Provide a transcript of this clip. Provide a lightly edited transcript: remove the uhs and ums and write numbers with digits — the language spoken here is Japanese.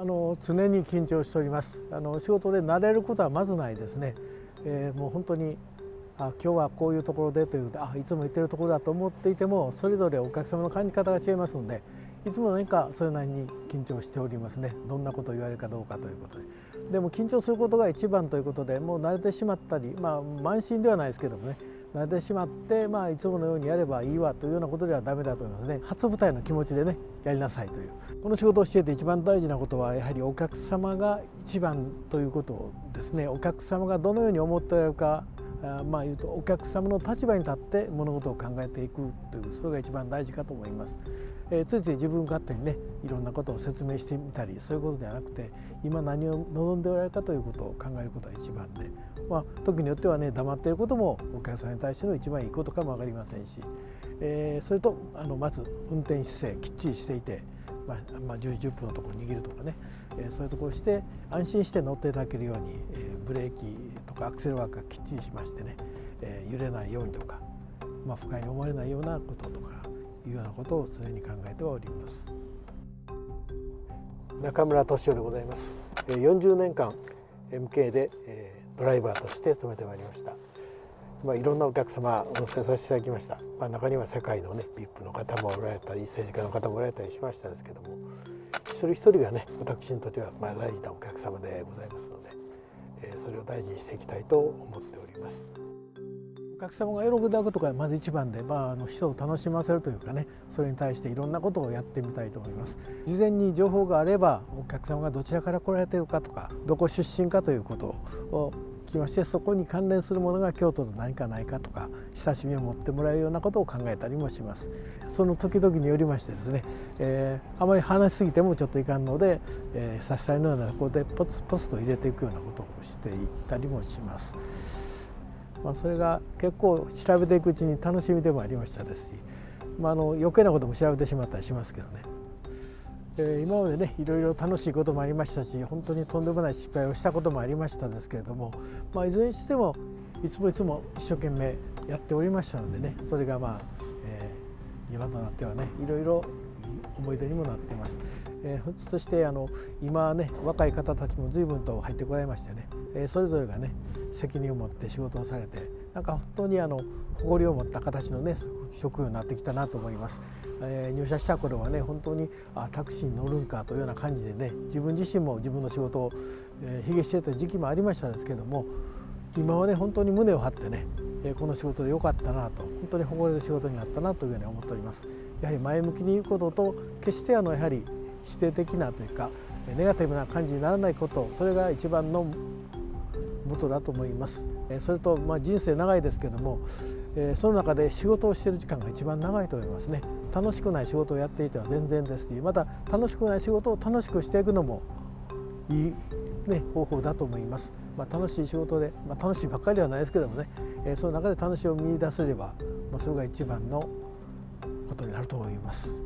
常に緊張しております。仕事で慣れることはまずないですね。もう本当に今日はこういうところでといういつも行ってるところだと思っていても、それぞれお客様の感じ方が違いますので、いつも何かそれなりに緊張しておりますね。どんなことを言われるかどうかということで。でも緊張することが一番ということで、もう慣れてしまったり、慢心ではないですけどもね、慣れてしまって、いつものようにやればいいわというようなことではダメだと思いますね。初舞台の気持ちでね、やりなさいという。この仕事をしていて一番大事なことは、やはりお客様が一番ということですね。お客様がどのように思っておられるか、言うとお客様の立場に立って物事を考えていくという、それが一番大事かと思います。ついつい自分勝手にね、いろんなことを説明してみたり、そういうことではなくて、今何を望んでおられるかということを考えることが一番で、時によってはね、黙っていることもお客様に対しての一番いいことかも分かりませんし、それとまず運転姿勢きっちりしていて、10分のところを握るとかね、そういうところをして安心して乗っていただけるように、ブレーキとかアクセルワークがきっちりしましてね、揺れないようにとか、不快に思われないようなこととかいうようなことを常に考えております。中村俊夫でございます。40年間 MK でドライバーとして勤めてまいりました。いろんなお客様をお乗せさせていただきました。中には世界のね VIP の方もおられたり、政治家の方もおられたりしましたですけども、一人一人がね、私にとっては大事なお客様でございますので、それを大事にしていきたいと思っております。お客様が喜んでいただくことがまず一番で、人を楽しませるというかね、それに対していろんなことをやってみたいと思います。事前に情報があれば、お客様がどちらから来られているかとか、どこ出身かということを聞きまして、そこに関連するものが京都と何かないかとか、親しみを持ってもらえるようなことを考えたりもします。その時々によりましてですね、あまり話しすぎてもちょっといかんので、差し支えのようなところでポツポツと入れていくようなことをしていったりもします。それが結構調べていくうちに楽しみでもありましたですし、余計なことも調べてしまったりしますけどね、今までね、いろいろ楽しいこともありましたし、本当にとんでもない失敗をしたこともありましたですけれども、いずれにしてもいつも一生懸命やっておりましたのでね、それが今となってはね、いろいろ思い出にもなっています。そして今ね、若い方たちも随分と入ってこられましてね、それぞれがね、責任を持って仕事をされて、本当に誇りを持った形のね、職業になってきたなと思います。入社した頃はね、本当にタクシーに乗るんかというような感じでね、自分自身も自分の仕事を卑下していた時期もありましたですけども、今はね、本当に胸を張ってね、この仕事で良かったなと、本当に誇れる仕事になったなというふうに思っております。やはり前向きに言うことと、決してやはり否定的なというかネガティブな感じにならないこと、それが一番の元だと思います。それと人生長いですけども、その中で仕事をしている時間が一番長いと思いますね。楽しくない仕事をやっていては全然ですし、また楽しくない仕事を楽しくしていくのもいい、方法だと思います。楽しい仕事で、楽しいばっかりではないですけどもね、その中で楽しみを見出せれば、それが一番のことになると思います。